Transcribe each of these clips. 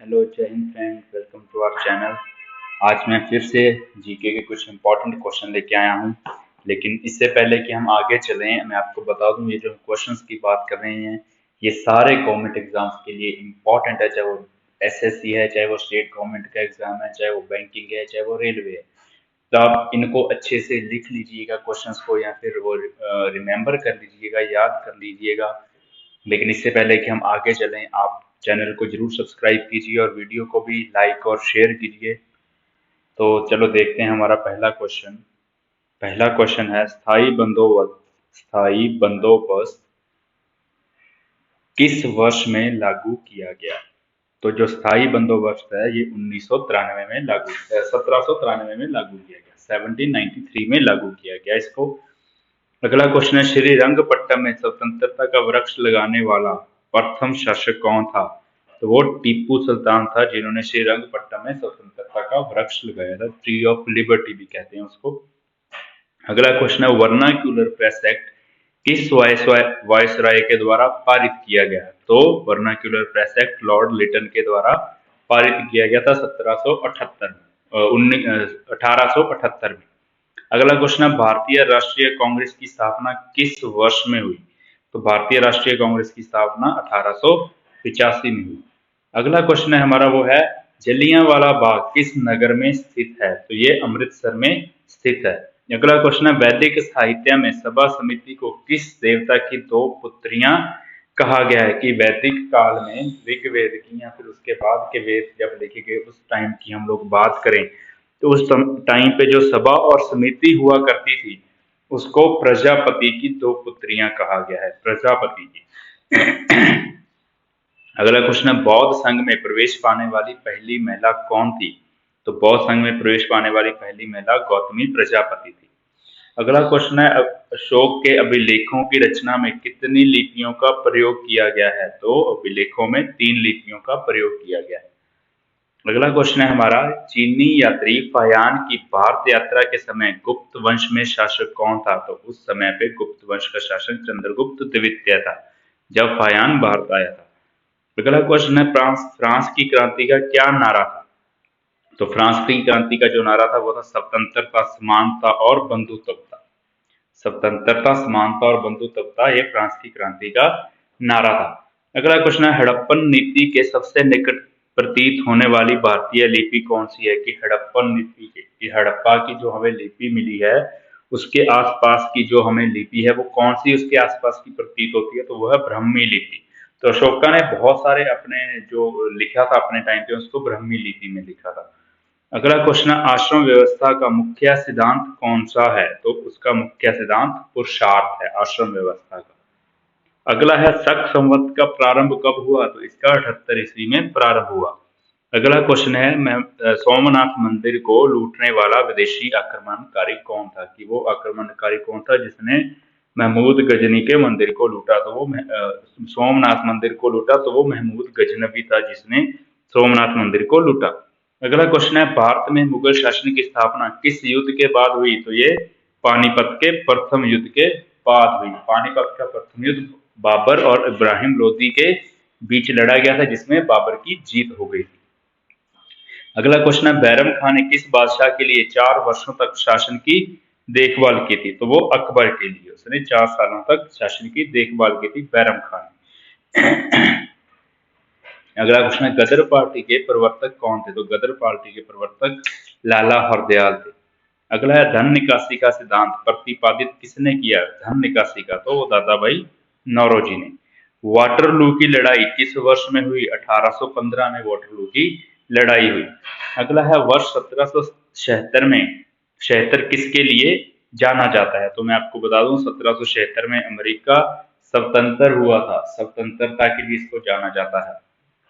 Hello जय हिंद friend, welcome to our channel. आज मैं फिर से जीके के कुछ इम्पोर्टेंट क्वेश्चन लेके आया हूँ। लेकिन इससे पहले कि हम आगे चलें, मैं आपको बता दूं, ये जो क्वेश्चंस की बात कर रहे हैं ये सारे गवर्नमेंट एग्जाम्स के लिए इम्पोर्टेंट है। चाहे वो एसएससी है, चाहे वो स्टेट गवर्नमेंट का एग्जाम है, चाहे वो बैंकिंग है, चाहे वो रेलवे है। तो आप इनको अच्छे से लिख लीजिएगा क्वेश्चंस को, या फिर वो रिमेम्बर कर लीजिएगा, याद कर लीजिएगा। लेकिन इससे पहले कि हम आगे चलें, आप चैनल को जरूर सब्सक्राइब कीजिए और वीडियो को भी लाइक और शेयर कीजिए। तो चलो देखते हैं हमारा पहला क्वेश्चन है, स्थायी बंदोबस्त किस वर्ष में लागू किया गया। तो जो स्थायी बंदोबस्त है ये 1993 में लागू 1793 में लागू किया गया, 1793 में लागू किया गया इसको। अगला क्वेश्चन है, श्रीरंगपट्टम में स्वतंत्रता का वृक्ष लगाने वाला प्रथम शासक कौन था। तो वो टीपू सुल्तान था, जिन्होंने श्रीरंगपट्टम में स्वतंत्रता का वृक्ष लगाया था। ट्री ऑफ लिबर्टी भी कहते हैं उसको। अगला क्वेश्चन है, वर्नाक्यूलर प्रेस एक्ट किस वायसराय के द्वारा पारित किया गया। तो vernacular press act Lord Lytton के द्वारा पारित किया गया था 1778 में, 1878 में। अगला क्वेश्चन है, भारतीय राष्ट्रीय कांग्रेस की स्थापना किस वर्ष में हुई। तो भारतीय राष्ट्रीय कांग्रेस की स्थापना 1885 में हुई। अगला क्वेश्चन है हमारा, वो है जलियांवाला बाग किस नगर में स्थित है। तो ये अमृतसर में स्थित है। अगला क्वेश्चन है, वैदिक साहित्य में सभा समिति को किस देवता की दो पुत्रियां कहा गया है। कि वैदिक काल में ऋग्वेद की या फिर उसके बाद के वेद जब लिखे गए उस टाइम की हम लोग बात करें, तो उस टाइम पे जो सभा और समिति हुआ करती थी उसको प्रजापति की दो पुत्रियां कहा गया है, प्रजापति की। अगला क्वेश्चन है, बौद्ध संघ में प्रवेश पाने वाली पहली महिला कौन थी। तो बौद्ध संघ में प्रवेश पाने वाली पहली महिला गौतमी प्रजापति थी। अगला क्वेश्चन है, अशोक के अभिलेखों की रचना में कितनी लिपियों का प्रयोग किया गया है। तो अभिलेखों में 3 लिपियों का प्रयोग किया गया है। अगला क्वेश्चन है हमारा, चीनी यात्री फाहियान की भारत यात्रा के समय गुप्त वंश में शासक कौन था। तो उस समय पे गुप्त वंश का शासक चंद्रगुप्त द्वितीय था, जब फाहियान भारत आया था। अगला क्वेश्चन है, फ्रांस की क्रांति का क्या नारा था। तो फ्रांस की क्रांति का जो नारा था वो था स्वतंत्रता, समानता और बंधुत्वता। स्वतंत्रता, समानता और बंधुत्वता, ये फ्रांस की क्रांति का नारा था। अगला क्वेश्चन है, हड़प्पन नीति के सबसे निकट प्रतीत होने वाली भारतीय लिपि कौन सी है। कि हड़प्पन नीति की, हड़प्पा की जो हमें लिपि मिली है उसके आसपास की जो हमें लिपि है वो कौन सी उसके आसपास की प्रतीत होती है। तो वह ब्राह्मी लिपि। तो अशोका ने बहुत सारे अपने जो लिखा था अपने टाइम पे उसको ब्राह्मी लिपि में लिखा था। अगला क्वेश्चन है, आश्रम व्यवस्था का मुख्य सिद्धांत कौन सा है। तो उसका मुख्य सिद्धांत पुरुषार्थ है, आश्रम व्यवस्था का। अगला है, शक संवत का प्रारंभ कब हुआ। तो इसका 78 ईस्वी में प्रारंभ हुआ। अगला क्वेश्चन है, सोमनाथ मंदिर को लूटने वाला विदेशी आक्रमणकारी कौन था। कि वो आक्रमणकारी कौन था जिसने महमूद गजनी के मंदिर को लूटा। तो वो सोमनाथ मंदिर को लूटा, तो वो महमूद गजनवी था जिसने सोमनाथ मंदिर को लूटा। अगला क्वेश्चन है, भारत में मुगल शासन की स्थापना किस युद्ध के बाद हुई। तो ये पानीपत के प्रथम युद्ध के बाद हुई। पानीपत का प्रथम युद्ध बाबर और इब्राहिम लोदी के बीच लड़ा गया था, जिसमें बाबर की जीत हो गई थी। अगला क्वेश्चन है, बैरम खान ने किस बादशाह के लिए 4 वर्षों तक शासन की देखभाल की थी। तो वो अकबर के लिए उसने 4 सालों तक शासन की देखभाल की थी, बैरम खान ने। अगला क्वेश्चन है, गदर पार्टी के प्रवर्तक कौन थे। तो गदर पार्टी के प्रवर्तक लाला हरदयाल थे। अगला है, धन निकासी का सिद्धांत प्रतिपादित किसने किया। धन निकासी का, तो वो दादा भाई नौरोजी ने। वाटरलू की लड़ाई किस वर्ष में हुई। 1815 में वाटरलू की लड़ाई हुई। अगला है, वर्ष 1776 में 76 किसके लिए जाना जाता है। तो मैं आपको बता दूं, 1776 में अमेरिका स्वतंत्र हुआ था, स्वतंत्रता के लिए इसको जाना जाता है।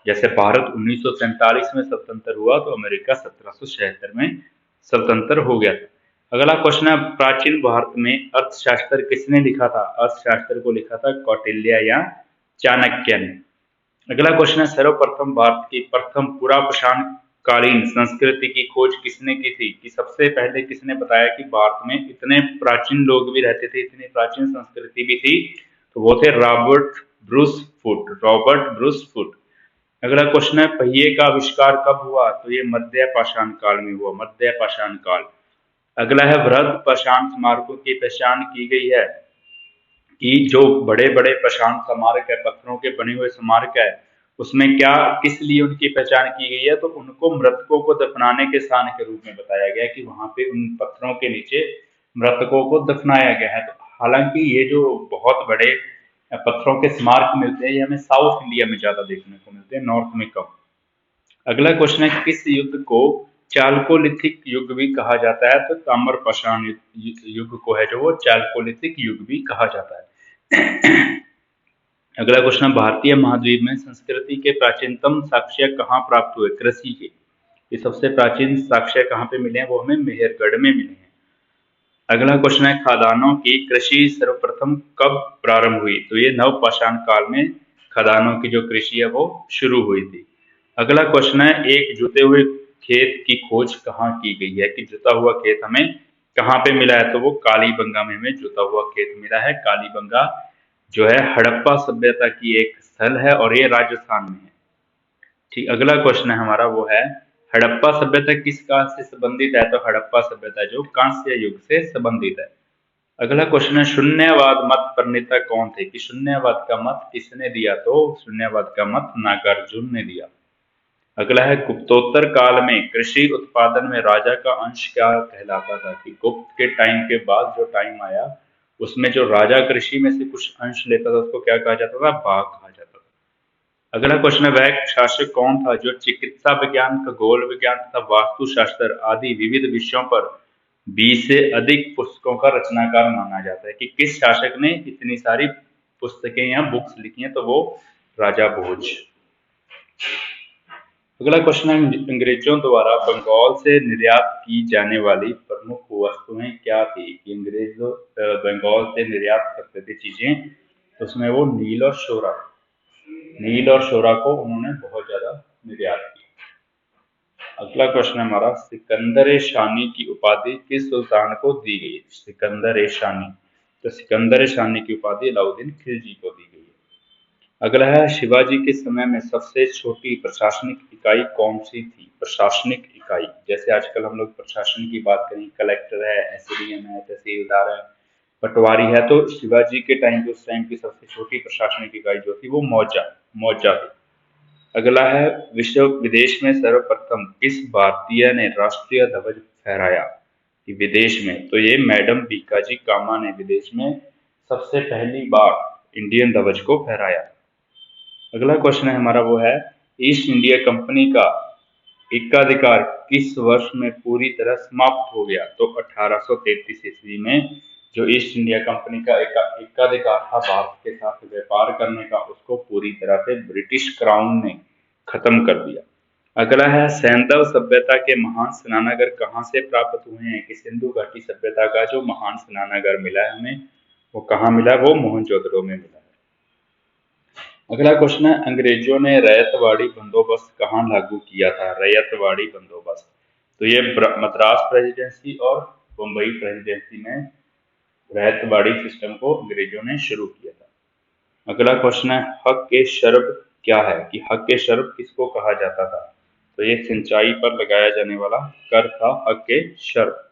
जैसे भारत 1947 में स्वतंत्र हुआ, तो अमेरिका 1776 में स्वतंत्र हो गया था। अगला क्वेश्चन है, प्राचीन भारत में अर्थशास्त्र किसने लिखा था। अर्थशास्त्र को लिखा था कौटिल्य या चाणक्य ने। अगला क्वेश्चन है, सर्वप्रथम भारत की प्रथम पूरा प्रशांत कालीन संस्कृति की खोज किसने की थी। कि सबसे पहले किसने बताया कि भारत में इतने प्राचीन लोग भी रहते थे, इतनी प्राचीन संस्कृति भी थी। तो वो थे Robert Bruce foot. Robert Bruce foot. अगला क्वेश्चन है पहिए का आविष्कार कब हुआ? तो ये मध्य पाषाण काल में हुआ, मध्य पाषाण काल। अगला है वृहद पाषाण स्मारकों की पहचान की गई है कि जो बड़े बड़े पाषाण स्मारक है, पत्थरों के बने हुए स्मारक है, उसमें क्या किस लिए उनकी पहचान की गई है? तो उनको मृतकों को दफनाने के स्थान के रूप में बताया गया है कि वहां पे उन पत्थरों के नीचे मृतकों को दफनाया गया है। तो हालांकि ये जो बहुत बड़े पत्थरों के स्मारक मिलते हैं ये हमें साउथ इंडिया में ज्यादा देखने को मिलते हैं, नॉर्थ में कम। अगला क्वेश्चन है किस युद्ध को चालकोलिथिक युग भी कहा जाता है? तो ताम्र पाषाण युग को है जो वो चालकोलिथिक युग भी कहा जाता है। अगला क्वेश्चन है भारतीय महाद्वीप में संस्कृति के प्राचीनतम साक्ष्य कहाँ प्राप्त हुए? कृषि के ये सबसे प्राचीन साक्ष्य कहाँ पे मिले हैं? वो हमें मेहरगढ़ में मिले हैं। अगला क्वेश्चन है खदानों की कृषि सर्वप्रथम कब प्रारंभ हुई? तो ये नव पाषाण काल में खदानों की जो कृषि है वो शुरू हुई थी। अगला क्वेश्चन है एक जुते हुए खेत की खोज कहाँ की गई है? कि जुता हुआ खेत हमें कहाँ पे मिला है? तो वो कालीबंगा में हमें जुता हुआ खेत मिला है। कालीबंगा जो है हड़प्पा सभ्यता की एक स्थल है और ये राजस्थान में है। ठीक, अगला क्वेश्चन है हमारा वो है हड़प्पा सभ्यता किस काल से संबंधित है? तो हड़प्पा सभ्यता जो कांस्य युग से संबंधित है। अगला क्वेश्चन है शून्यवाद मत प्रणेता कौन थे? कि शून्यवाद का मत किसने दिया? तो शून्यवाद का मत नागार्जुन ने दिया। अगला है गुप्तोत्तर काल में कृषि उत्पादन में राजा का अंश क्या कहलाता था? कि गुप्त के टाइम के बाद जो टाइम आया उसमें जो राजा कृषि में से कुछ अंश लेता था उसको क्या कहा जाता था? भाग कहा जाता था। अगला क्वेश्चन है वह शासक कौन था जो चिकित्सा विज्ञान, खगोल विज्ञान तथा वास्तुशास्त्र आदि विविध विषयों पर 20 से अधिक पुस्तकों का रचनाकार माना जाता है? कि किस शासक ने इतनी सारी पुस्तकें या बुक्स लिखी हैं? तो वो राजा भोज। अगला क्वेश्चन है अंग्रेजों द्वारा बंगाल से निर्यात की जाने वाली प्रमुख वस्तुएं क्या थी? कि अंग्रेज बंगाल से निर्यात करते थे चीजें, तो उसमें वो नील और शोरा, नील और शोरा को उन्होंने बहुत ज्यादा निर्यात किया। अगला क्वेश्चन है हमारा सिकंदर ए शानी की उपाधि किस सुल्तान को दी गई? सिकंदर ए शानी, तो सिकंदर ए शानी की उपाधि अलाउद्दीन खिलजी को दी गई है। अगला है शिवाजी के समय में सबसे छोटी प्रशासनिक इकाई कौन सी थी? प्रशासनिक इकाई जैसे आजकल हम लोग प्रशासन की बात करें, कलेक्टर है, एसडीएम है, तहसीलदार है, पटवारी है, तो शिवाजी के टाइम पे उस टाइम की सबसे छोटी प्रशासनिक इकाई जो थी वो मौजा मौजा थी। अगला है विश्व विदेश में सर्वप्रथम किस भारतीय ने राष्ट्रीय ध्वज फहराया? कि विदेश में, तो ये मैडम बीकाजी कामा ने विदेश में सबसे पहली बार इंडियन ध्वज को फहराया। अगला क्वेश्चन है हमारा वो है ईस्ट इंडिया कंपनी का एकाधिकार किस वर्ष में पूरी तरह समाप्त हो गया? तो 1833 ईस्वी में जो ईस्ट इंडिया कंपनी का एकाधिकार था भारत के साथ व्यापार करने का, उसको पूरी तरह से ब्रिटिश क्राउन ने खत्म कर दिया। अगला है सैंधव सभ्यता के महान स्नानागार कहाँ से प्राप्त हुए हैं? कि सिंधु घाटी सभ्यता का जो महान स्नानागार मिला है हमें, वो कहाँ मिला? वो मोहनजोदड़ो में मिला है। अगला क्वेश्चन है अंग्रेजों ने रैयतवाड़ी बंदोबस्त कहाँ लागू किया था? रैयतवाड़ी बंदोबस्त, तो ये मद्रास प्रेसिडेंसी और बम्बई प्रेसिडेंसी में रैयतवाड़ी सिस्टम को अंग्रेजों ने शुरू किया था। अगला क्वेश्चन है हक ए शर्ब क्या है? कि हक ए शर्ब किसको कहा जाता था? तो ये सिंचाई पर लगाया जाने वाला कर था हक ए शर्ब।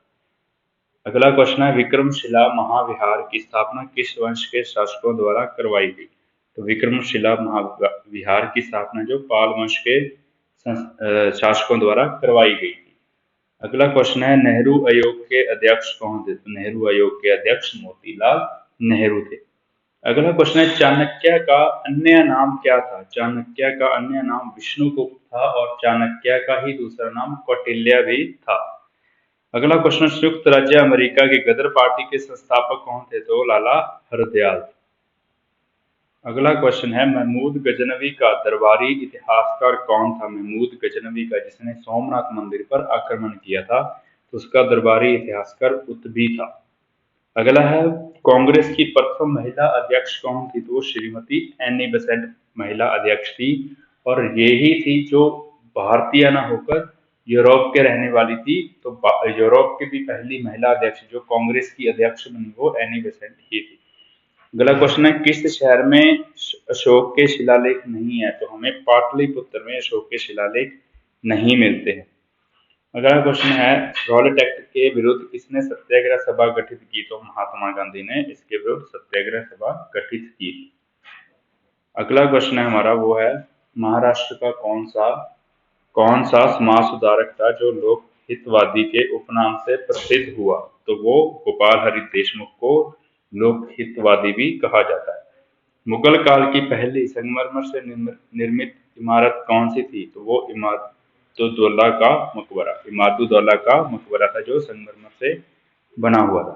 अगला क्वेश्चन है विक्रमशिला महाविहार की स्थापना किस वंश के शासकों द्वारा करवाई गई? तो विक्रमशिला महाविहार की स्थापना जो पाल वंश के शासकों द्वारा करवाई गई थी। अगला क्वेश्चन है नेहरू आयोग के अध्यक्ष कौन थे? तो नेहरू आयोग के अध्यक्ष मोतीलाल नेहरू थे। अगला क्वेश्चन है चाणक्य का अन्य नाम क्या था? चाणक्य का अन्य नाम विष्णुगुप्त था और चाणक्य का ही दूसरा नाम कौटिल्य भी था। अगला क्वेश्चन संयुक्त राज्य अमेरिका की गदर पार्टी के संस्थापक कौन थे? तो लाला हरदयाल। अगला क्वेश्चन है महमूद गजनवी का दरबारी इतिहासकार कौन था? महमूद गजनवी का जिसने सोमनाथ मंदिर पर आक्रमण किया था, तो उसका दरबारी इतिहासकार उत्बी था। अगला है कांग्रेस की प्रथम महिला अध्यक्ष कौन थी? तो वो श्रीमती एनी बेसेंट महिला अध्यक्ष थी और ये ही थी जो भारतीय न होकर यूरोप के रहने वाली थी। तो यूरोप की भी पहली महिला अध्यक्ष जो कांग्रेस की अध्यक्ष बनी वो एनी बेसेंट ही थी। अगला क्वेश्चन है, किस शहर में अशोक के शिलालेख नहीं है? तो हमें पाटलिपुत्र में अशोक के शिलालेख नहीं मिलते हैं। अगला क्वेश्चन है, रॉलेट एक्ट के विरुद्ध किसने सत्याग्रह सभा गठित की? तो महात्मा गांधी ने इसके विरुद्ध सत्याग्रह सभा गठित की। अगला क्वेश्चन है हमारा, वो है, महाराष्ट्र का कौन सा समाज सुधारक था जो लोक हितवादी के उपनाम से प्रसिद्ध हुआ? तो वो गोपाल हरि देशमुख को लोक हितवादी भी कहा जाता है। मुगल काल की पहली संगमरमर से निर्मित इमारत कौन सी थी? तो वो इमादुद्दौला का मकबरा था, जो संगमरमर से बना हुआ था।